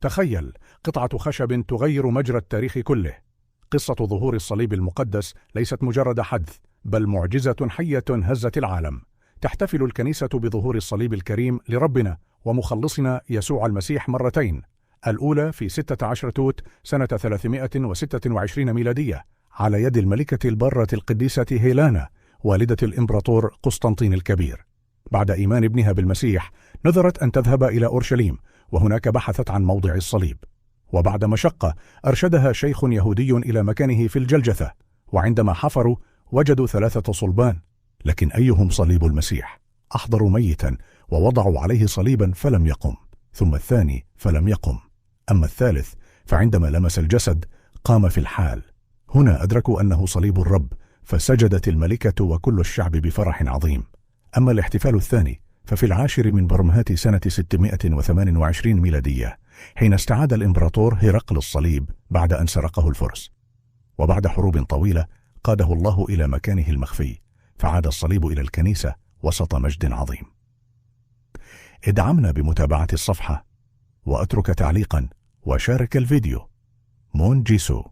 تخيل قطعة خشب تغير مجرى التاريخ كله. قصة ظهور الصليب المقدس ليست مجرد حدث، بل معجزة حية هزت العالم. تحتفل الكنيسة بظهور الصليب الكريم لربنا ومخلصنا يسوع المسيح مرتين، الأولى في 16 توت سنة 326 ميلادية على يد الملكة البارة القديسة هيلانا والدة الإمبراطور قسطنطين الكبير. بعد إيمان ابنها بالمسيح نذرت أن تذهب إلى أورشليم، وهناك بحثت عن موضع الصليب. وبعد مشقة أرشدها شيخ يهودي إلى مكانه في الجلجثة، وعندما حفروا وجدوا 3 صلبان، لكن أيهم صليب المسيح؟ أحضروا ميتا ووضعوا عليه صليبا فلم يقم، ثم الثاني فلم يقم، أما الثالث فعندما لمس الجسد قام في الحال. هنا أدركوا أنه صليب الرب، فسجدت الملكة وكل الشعب بفرح عظيم. أما الاحتفال الثاني ففي 10 من برمهات سنة 628 ميلادية، حين استعاد الإمبراطور هرقل الصليب بعد أن سرقه الفرس، وبعد حروب طويلة قاده الله إلى مكانه المخفي، فعاد الصليب إلى الكنيسة وسط مجد عظيم. ادعمنا بمتابعة الصفحة، وأترك تعليقا، وشارك الفيديو. مون جيسو.